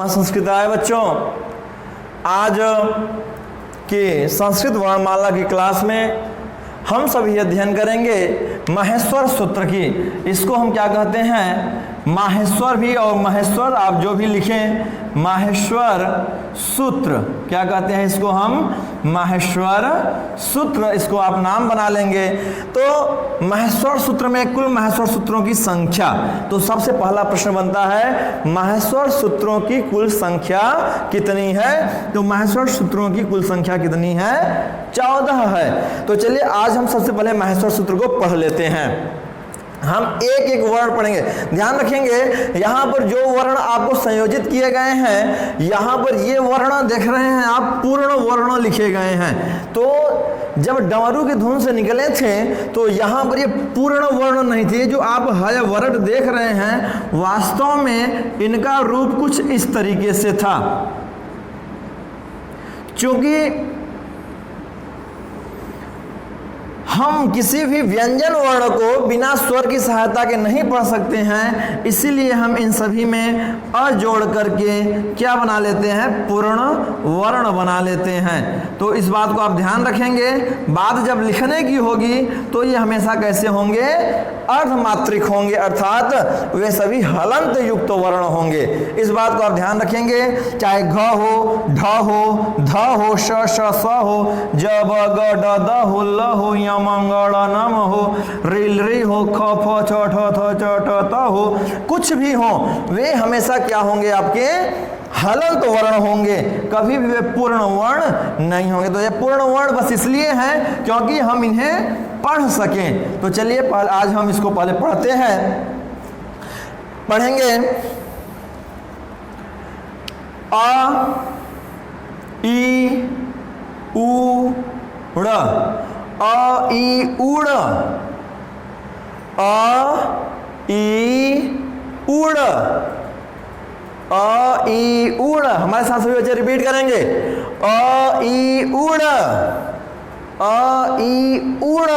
संस्कृत आए बच्चों। आज की संस्कृत वर्णमाला की क्लास में हम सभी अध्ययन करेंगे माहेश्वर सूत्र की। इसको हम क्या कहते हैं? माहेश्वर भी और महेश्वर आप जो भी लिखें, माहेश्वर सूत्र क्या कहते हैं इसको? हम माहेश्वर सूत्र, इसको आप नाम बना लेंगे। तो माहेश्वर सूत्र में कुल माहेश्वर सूत्रों की संख्या, तो सबसे पहला प्रश्न बनता है माहेश्वर सूत्रों की कुल संख्या कितनी है? तो माहेश्वर सूत्रों की कुल संख्या कितनी है? 14 है। तो चलिए आज हम सबसे पहले माहेश्वर सूत्र को पढ़ लेते हैं। हम एक एक वर्ण पढ़ेंगे। ध्यान रखेंगे यहाँ पर जो वर्ण आपको संयोजित किए गए हैं, यहाँ पर ये वर्ण देख रहे हैं आप, पूर्ण वर्ण लिखे गए हैं। तो जब डमरू की धुन से निकले थे तो यहाँ पर ये पूर्ण वर्ण नहीं थे। जो आप हय वर्ड देख रहे हैं वास्तव में इनका रूप कुछ इस तरीके से था। क्योंकि हम किसी भी व्यंजन वर्ण को बिना स्वर की सहायता के नहीं पढ़ सकते हैं, इसीलिए हम इन सभी में अ जोड़ करके क्या बना लेते हैं? पूर्ण वर्ण बना लेते हैं। तो इस बात को आप ध्यान रखेंगे। बात जब लिखने की होगी तो ये हमेशा कैसे होंगे? अर्धमात्रिक होंगे, अर्थात वे सभी हलंत युक्त वर्ण होंगे। इस बात को आप ध्यान रखेंगे। चाहे घ हो, ढ हो, ध हो, श, श, स हो, ज, ब, ग, ड, द हो, ल हो, य, मंगल नम हो, रिल री हो, ख, फ, छ, ठ, थ, च, ट, त हो, कुछ भी हो, वे हमेशा क्या होंगे? आपके हलंत वर्ण होंगे, कभी भी वे पूर्ण वर्ण नहीं होंगे। तो ये पूर्ण वर्ण बस इसलिए हैं क्योंकि हम इन्हें पढ़ सकें। तो चलिए आज हम इसको पहले पढ़ते हैं। पढ़ेंगे अ, ई, उ, ड़। अ, ई, उड़, अ, ई, उड़, अ, ई, उड़। हमारे साथ सभी बच्चे रिपीट करेंगे। अ, ई, उड़, अ, ई, उड़,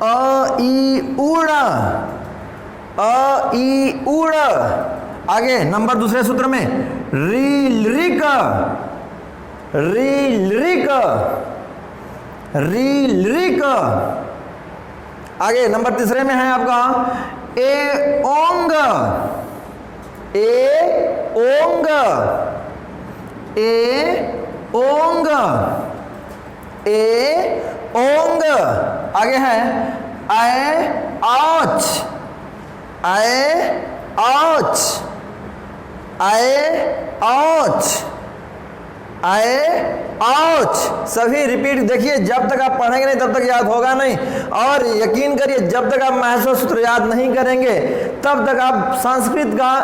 अ, ई, उड़, अ, ई, उड़। आगे नंबर दूसरे सूत्र में री, रिक, री, रिक, री, रिक। आगे नंबर तीसरे में है आपका ए, ओंग, ए, ओंग, ए, ओंग, ए, ओंग। आगे है ऐ, औच, ऐ, औच, ऐ, औच, आए औच। सभी रिपीट देखिए, जब तक आप पढ़ेंगे नहीं तब तक याद होगा नहीं। और यकीन करिए जब तक आप माहेश्वर सूत्र याद नहीं करेंगे तब तक आप संस्कृत का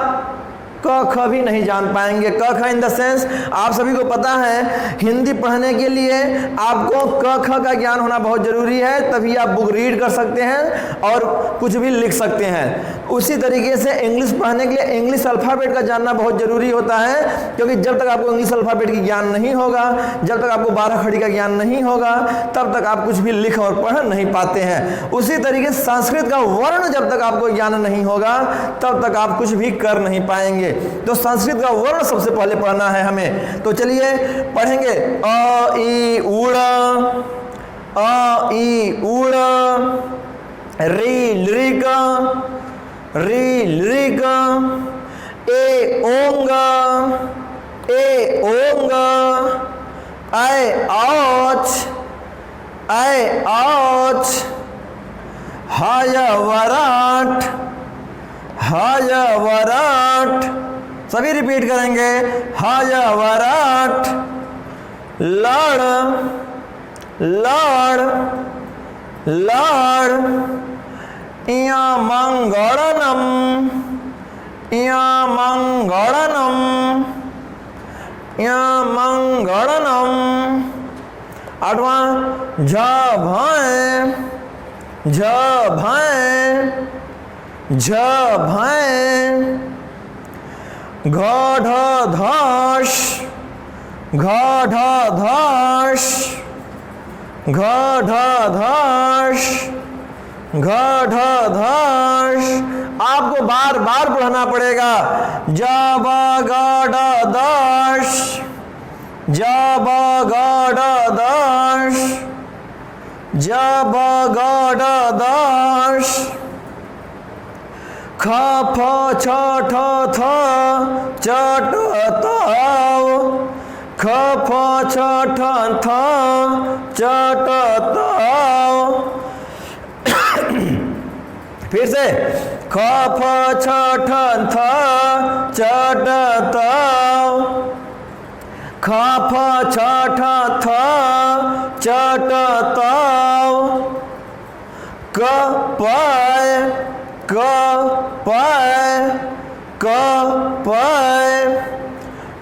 क ख भी नहीं जान पाएंगे। क ख इन द सेंस आप सभी को पता है हिंदी पढ़ने के लिए आपको क ख का ज्ञान होना बहुत जरूरी है, तभी आप बुक रीड कर सकते हैं और कुछ भी लिख सकते हैं। उसी तरीके से इंग्लिश पढ़ने के लिए इंग्लिश अल्फ़ाबेट का जानना बहुत ज़रूरी होता है, क्योंकि जब तक आपको इंग्लिश अल्फ़ाबेट की ज्ञान नहीं होगा, जब तक आपको 12 खड़ी का ज्ञान नहीं होगा, तब तक आप कुछ भी लिख और पढ़ नहीं पाते हैं। उसी तरीके से संस्कृत का वर्ण जब तक आपको ज्ञान नहीं होगा तब तक आप कुछ भी कर नहीं पाएंगे। तो संस्कृत का वर्ण सबसे पहले पढ़ना है हमें। तो चलिए पढ़ेंगे अ, ई, उड़, अ, ई, उड़, री, लिक, री, लिक, ए, ओंग, ए, ओंग, ऐ, औच, ऐ, औच, हय, वराट, हय, वराट। सभी रिपीट करेंगे। हय, वराट, लड़, लड़, लड़, इया मंगलनम, इया मंगलनम, इया मंगलनम। आठवां झ, भय, झ, भय, झ, भय, घ, ढ, धश, घ, ढ, धश, घ, ढ, धश, घ, ढ, धश। आपको बार बार पढ़ना पड़ेगा। ज, ब, ग, दश, जब गड़ दश, जब गड़ दश, ख फ छ ठ थ चट ताव, ख फ छ ठ थ चट ताव। फिर से ख फ छ ठ थ चट ताव, ख फ छ ठ थ चट ताव। क पय, क पय, क पय,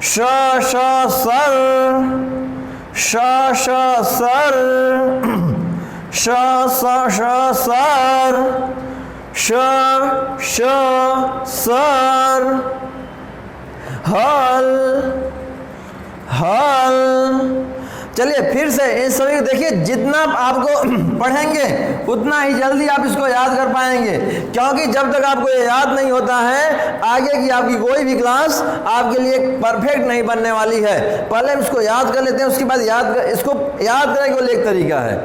श श सर, श श सर, श श श सर, श श सर। हल, हल। चलिए फिर से इन सभी को देखिए, जितना आपको पढ़ेंगे उतना ही जल्दी आप इसको याद कर पाएंगे, क्योंकि जब तक आपको ये याद नहीं होता है आगे की आपकी कोई भी क्लास आपके लिए परफेक्ट नहीं बनने वाली है। पहले हम इसको याद कर लेते हैं, उसके बाद इसको याद करने का एक तरीका है,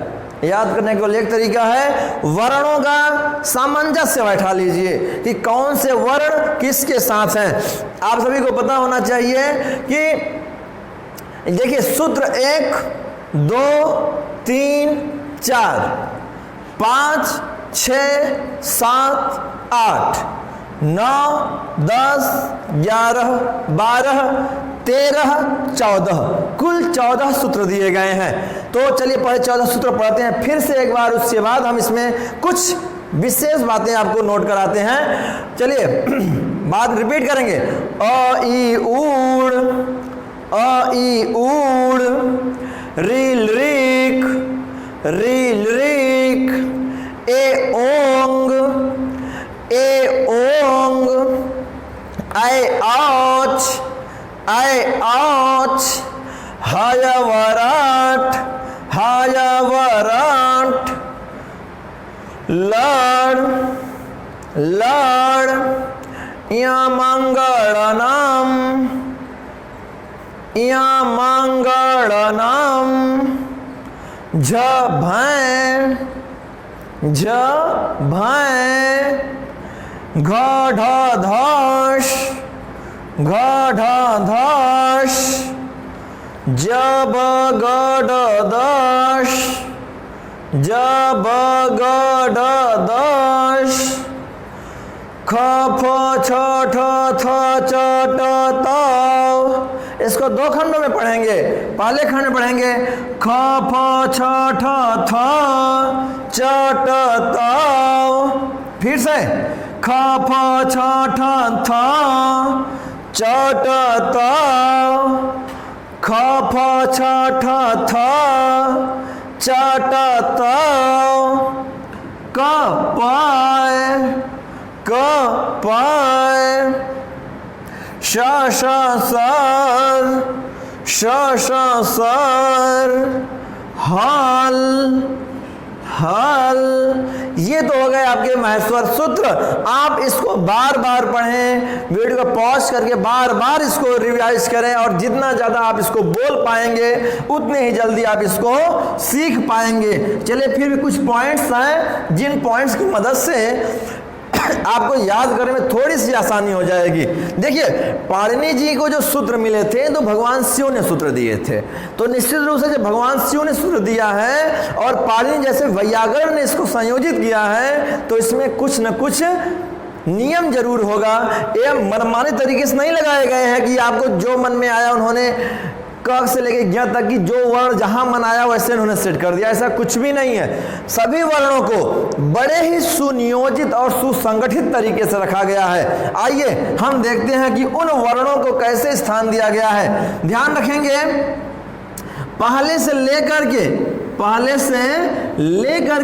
याद करने का एक तरीका है वर्णों का सामंजस्य बैठा लीजिए कि कौन से वर्ण किसके साथ हैं। आप सभी को पता होना चाहिए कि देखिए सूत्र 1 2 3 4 5 6 7 8 9 10 11 12 13 14 कुल 14 सूत्र दिए गए हैं। तो चलिए पहले 14 सूत्र पढ़ते हैं फिर से एक बार, उसके बाद हम इसमें कुछ विशेष बातें आपको नोट कराते हैं। चलिए बात रिपीट करेंगे। अ ई ऊड़, अ ई ऊड़, रील रीक, रील रीक, ए ओंग, ए ओंग, ऐ औच, ऐ औच, हय वराट, हय वराट, लड़, लड़, या मंगलनम, या मंगलनम, झ भैं, झ भैं, घ ढ धश, घ ढ धश, जब गड़ दश, जब गड़ दश, ख फ छ ठ थ चट ताव। इसको दो खंडों में पढ़ेंगे। पहले खंड में पढ़ेंगे ख फ छ ठ थ चट ताव, फिर से ख फ छ ठ थ चट ताव, ख फ छ ठ थ चट ताव। क पाय, क पाय, श श सर, श श सर, हल, हल। ये तो हो गए आपके महेश्वर सूत्र। आप इसको बार बार पढ़ें, वीडियो को पॉज करके बार बार इसको रिवाइज करें, और जितना ज़्यादा आप इसको बोल पाएंगे उतने ही जल्दी आप इसको सीख पाएंगे। चलिए फिर भी कुछ पॉइंट्स हैं जिन पॉइंट्स की मदद से आपको याद करने में थोड़ी सी आसानी हो जाएगी। देखिए पाणिनि जी को जो सूत्र मिले थे तो भगवान शिव ने सूत्र दिए थे, तो निश्चित रूप से जब भगवान शिव ने सूत्र दिया है और पाणिनि जैसे वैयाकरण ने इसको संयोजित किया है तो इसमें कुछ न कुछ नियम जरूर होगा। ये मनमाने तरीके से नहीं लगाए गए हैं कि आपको जो मन में आया उन्होंने क से लेकर ज्ञ तक की जो वर्ण जहां मन आया वैसे उन्होंने सेट कर दिया, ऐसा कुछ भी नहीं है। सभी वर्णों को बड़े ही सुनियोजित और सुसंगठित तरीके से रखा गया है। आइए हम देखते हैं कि उन वर्णों को कैसे स्थान दिया गया है। ध्यान रखेंगे पहले से लेकर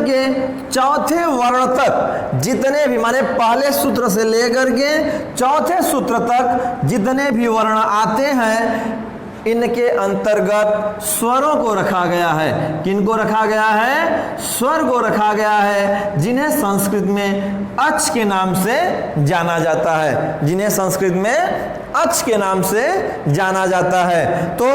के चौथे वर्ण तक जितने भी, माने पहले सूत्र से लेकर के चौथे सूत्र तक जितने भी वर्ण आते हैं इनके अंतर्गत स्वरों को रखा गया है। किनको रखा गया है? स्वर को रखा गया है, जिन्हें संस्कृत में अच के नाम से जाना जाता है, जिन्हें संस्कृत में अच के नाम से जाना जाता है। तो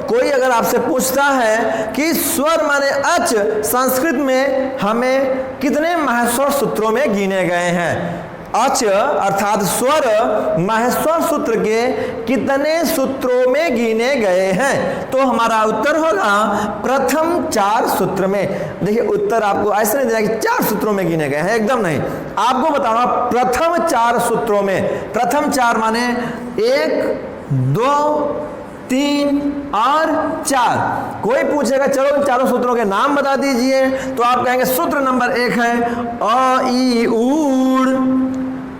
कोई अगर आपसे पूछता है कि स्वर माने अच संस्कृत में हमें कितने महस्वर सूत्रों में गिने गए हैं, अच अर्थात स्वर महस्वर सूत्र के कितने सूत्रों में गिने गए हैं, तो हमारा उत्तर होगा प्रथम 4 सूत्र में। देखिए उत्तर आपको ऐसे नहीं देना कि 4 सूत्रों में गिने गए हैं, एकदम नहीं, आपको बताना प्रथम 4 सूत्रों में। प्रथम 4 माने 1, 2, 3 और 4। कोई पूछेगा चलो इन चारों सूत्रों के नाम बता दीजिए, तो आप कहेंगे सूत्र नंबर 1 है अ ई ऊड़,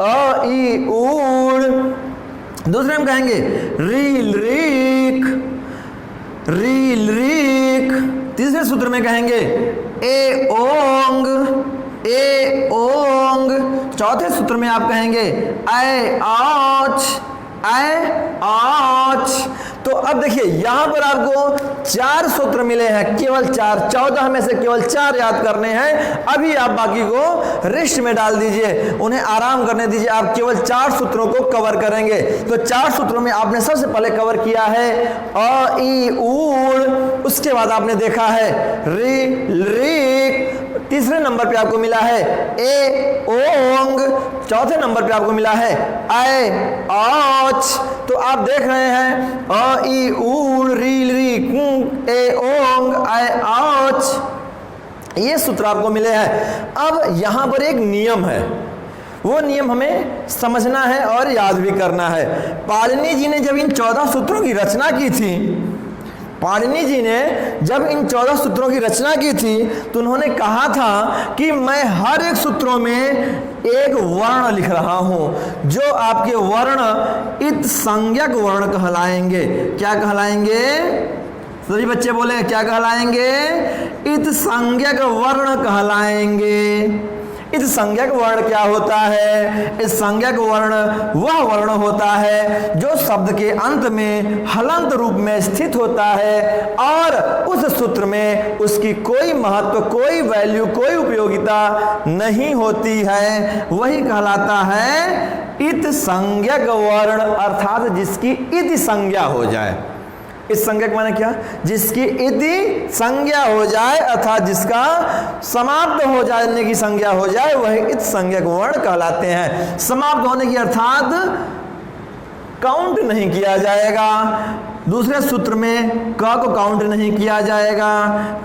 अ ई ऊड़। दूसरे हम कहेंगे रील रीक, रील रीक। तीसरे सूत्र में कहेंगे ए ओंग, ए ओंग। चौथे सूत्र में आप कहेंगे ऐ आच, ऐ आच। तो अब देखिए यहां पर आपको 4 सूत्र मिले हैं, केवल 4, 14 में से केवल 4 याद करने हैं। अभी आप बाकी को रिस्ट में डाल दीजिए, उन्हें आराम करने दीजिए, आप केवल 4 सूत्रों को कवर करेंगे। तो 4 सूत्रों में आपने सबसे पहले कवर किया है अ ई ऊड़, उसके बाद आपने देखा है री रीक, तीसरे नंबर पे आपको मिला है ए ओंग, चौथे नंबर पे आपको मिला है ऐ आच। तो आप देख रहे हैं अ ई ऊड़, रील रीक, ए ओंग, ऐ आच, ये सूत्र आपको मिले हैं। अब यहां पर एक नियम है, वो नियम हमें समझना है और याद भी करना है। पाणिनि जी ने जब इन 14 सूत्रों की रचना की थी, पाणिनि जी ने जब इन 14 सूत्रों की रचना की थी, तो उन्होंने कहा था कि मैं हर एक सूत्रों में एक वर्ण लिख रहा हूं, जो आपके वर्ण इत संज्ञक वर्ण कहलाएंगे। क्या कहलाएंगे? सभी बच्चे बोले क्या कहलाएंगे? इत संज्ञक वर्ण कहलाएंगे। इस संज्ञक वर्ण क्या होता है? इस संज्ञक वर्ण वह वर्ण होता है जो शब्द के अंत में हलंत रूप में स्थित होता है और उस सूत्र में उसकी कोई महत्व, कोई वैल्यू, कोई उपयोगिता नहीं होती है, वही कहलाता है इत संज्ञक वर्ण, अर्थात जिसकी इति संज्ञा हो जाए। इस संज्ञक माने क्या? जिसकी इति संज्ञा हो जाए, अर्थात जिसका समाप्त हो जाने की संज्ञा हो जाए, वही इत संज्ञक वर्ण कहलाते हैं। समाप्त होने की अर्थात काउंट नहीं किया जाएगा। दूसरे सूत्र में क को काउंट नहीं किया जाएगा,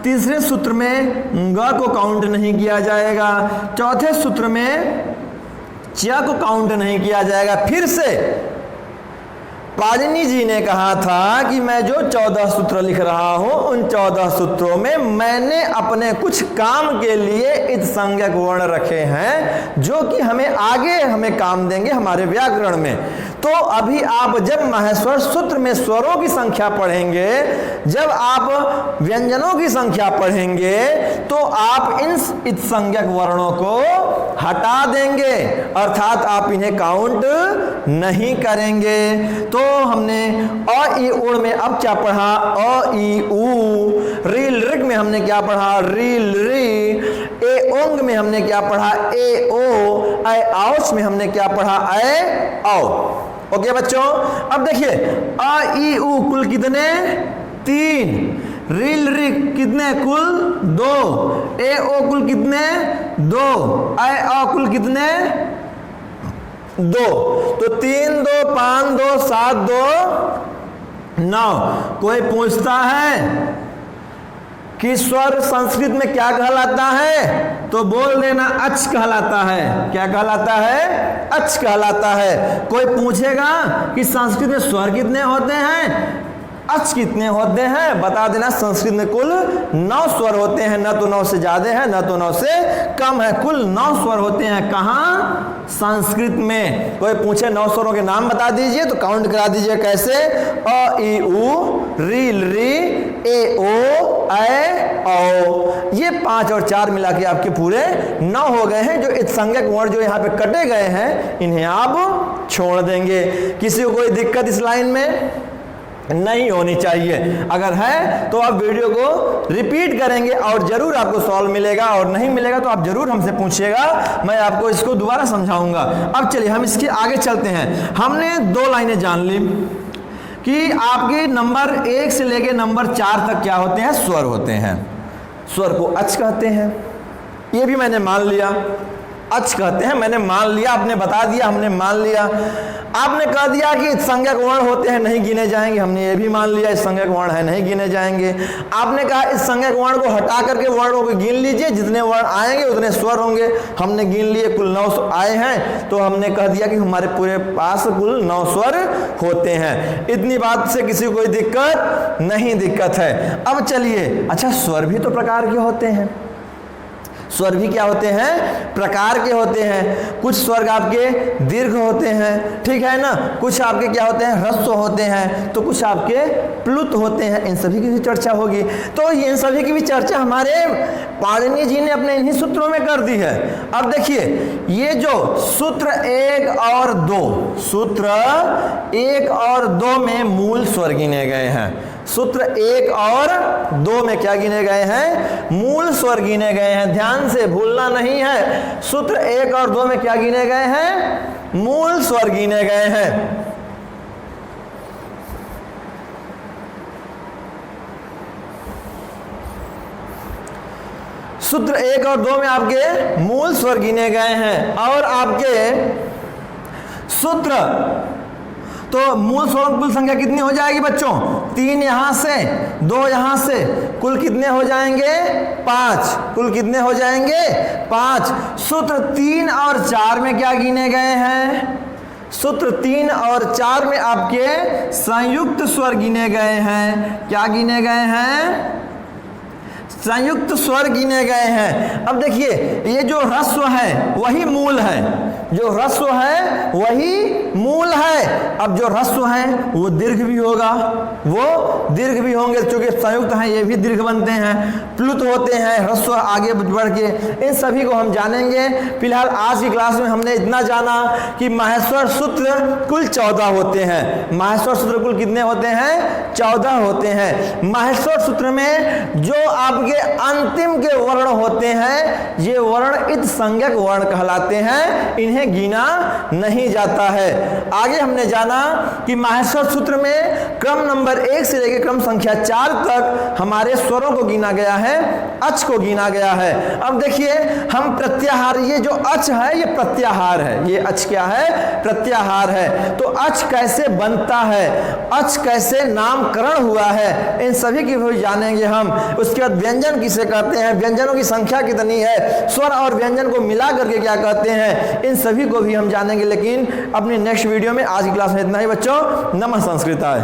तीसरे सूत्र में ग को काउंट नहीं किया जाएगा, चौथे सूत्र में च को काउंट नहीं किया जाएगा। फिर से पाणिनि जी ने कहा था कि मैं जो 14 सूत्र लिख रहा हूं, उन 14 सूत्रों में मैंने अपने कुछ काम के लिए इत संज्ञक वर्ण रखे हैं, जो कि हमें काम देंगे हमारे व्याकरण में। तो अभी आप जब महस्वर सूत्र में स्वरों की संख्या पढ़ेंगे, जब आप व्यंजनों की संख्या पढ़ेंगे, तो आप इन इत संज्ञक वर्णों को हटा देंगे, अर्थात आप इन्हें काउंट नहीं करेंगे। तो हमने अ ई उड़ में अब क्या पढ़ा? अ ई ऊ। रील रिक में हमने क्या पढ़ा? रील री। ए ओंग में हमने क्या पढ़ा? ए ओ। ऐ आउच में हमने क्या पढ़ा? ऐ आओ। ओके बच्चों, अब देखिए अ ई ऊ कुल कितने? 3। रील रिक कितने? कुल 2। ए ओ कुल कितने? 2। ऐ आ कुल कितने? 2। तो 3 2 5 2 7 2 9। कोई पूछता है कि स्वर संस्कृत में क्या कहलाता है, तो बोल देना अच कहलाता है। क्या कहलाता है? अच कहलाता है। कोई पूछेगा कि संस्कृत में स्वर कितने होते हैं, अच कितने होते हैं, बता देना संस्कृत में कुल 9 स्वर होते हैं, न तो 9 से ज्यादा है न तो 9 से कम है, कुल 9 स्वर होते हैं। कहाँ? संस्कृत में। कोई पूछे 9 स्वरों के नाम बता दीजिए, तो काउंट करा दीजिए। कैसे? अ ई उ, रील री, ए ओ, ऐ औ। ये 5 और 4 मिला के आपके पूरे 9 हो गए हैं। जो इत संज्ञक वर्ण जो यहाँ पे कटे गए हैं, इन्हें आप छोड़ देंगे। किसी को कोई दिक्कत इस लाइन में? नहीं होनी चाहिए। अगर है तो आप वीडियो को रिपीट करेंगे और जरूर आपको सॉल्व मिलेगा, और नहीं मिलेगा तो आप जरूर हमसे पूछिएगा, मैं आपको इसको दोबारा समझाऊंगा। अब चलिए हम इसके आगे चलते हैं। हमने 2 लाइनें जान ली कि आपके नंबर 1 से लेके नंबर 4 तक क्या होते हैं, स्वर होते हैं। स्वर को अच कहते हैं, ये भी मैंने मान लिया। अच कहते हैं, मैंने मान लिया, आपने बता दिया, हमने मान लिया। आपने कह दिया कि संज्ञक वर्ण होते हैं, नहीं गिने जाएंगे, हमने ये भी मान लिया इस संज्ञक वर्ण है, नहीं गिने जाएंगे। आपने कहा इस संज्ञक वर्ण को हटा करके वर्णों को गिन लीजिए, जितने वर्ण आएंगे उतने स्वर होंगे। हमने गिन लिए, कुल 9 आए हैं, तो हमने कह दिया कि हमारे पूरे पास कुल 9 स्वर होते हैं। इतनी बात से किसी को कोई दिक्कत नहीं, दिक्कत है। अब चलिए, अच्छा स्वर भी तो प्रकार के होते हैं, स्वर भी क्या होते हैं, प्रकार के होते हैं। कुछ स्वर आपके दीर्घ होते हैं, ठीक है ना, कुछ आपके क्या होते हैं, ह्रस्व होते हैं, तो कुछ आपके प्लुत होते हैं। इन सभी की भी चर्चा होगी। तो इन सभी की भी चर्चा हमारे पाणिनि जी ने अपने इन्हीं सूत्रों में कर दी है। अब देखिए, ये जो सूत्र 1 और 2, सूत्र 1 और 2 में मूल स्वर गिने गए हैं। सूत्र 1 और 2 में क्या गिने गए हैं, मूल स्वर गिने गए हैं। ध्यान से भूलना नहीं है, सूत्र 1 और 2 में क्या गिने गए हैं, मूल स्वर गिने गए हैं। सूत्र 1 और 2 में आपके मूल स्वर गिने गए हैं, और आपके सूत्र तो मूल स्वरों कुल संख्या कितनी हो जाएगी बच्चों, 3 यहां से, 2 यहां से, कुल कितने हो जाएंगे, 5। कुल कितने हो जाएंगे, 5। सूत्र 3 और 4 में क्या गिने गए हैं, सूत्र 3 और 4 में आपके संयुक्त स्वर गिने गए हैं। क्या गिने गए हैं, संयुक्त स्वर गिने गए हैं। अब देखिए, ये जो ह्रस्व है वही मूल है, जो ह्रस्व है वही मूल है। अब जो ह्रस्व है वो दीर्घ भी होगा, वो दीर्घ भी होंगे, क्योंकि संयुक्त हैं, ये भी दीर्घ बनते हैं, प्लुत होते हैं, ह्रस्व आगे बढ़ के। इन सभी को हम जानेंगे। फिलहाल आज की क्लास में हमने इतना जाना कि माहेश्वर सूत्र कुल 14 होते हैं। माहेश्वर सूत्र कुल कितने होते हैं, 14 होते हैं। माहेश्वर सूत्र में जो आपके अंतिम के वर्ण होते हैं, ये वर्ण इत संज्ञक वर्ण कहलाते हैं, इन्हें गिना नहीं जाता है। आगे हमने जाना कि माहेश्वर सूत्र में क्रम नंबर 1 से लेकर क्रम संख्या 4 तक हमारे स्वरों को गिना गया है, अच को गिना गया है। अब देखिए, हम प्रत्याहार, ये जो अच है ये प्रत्याहार है, ये अच क्या है, प्रत्याहार है। तो अच कैसे बनता है, अच कैसे नामकरण हुआ है, इन सभी की भी जानेंगे हम। उसके बाद व्यंजन किसे कहते हैं, व्यंजनों की संख्या कितनी है, स्वर और व्यंजन को मिला करके क्या कहते हैं, इन सभी को भी हम जानेंगे। लेकिन अपनी नेक्स्ट वीडियो में, आज की क्लास में इतना ही बच्चों। नमः संस्कृताय।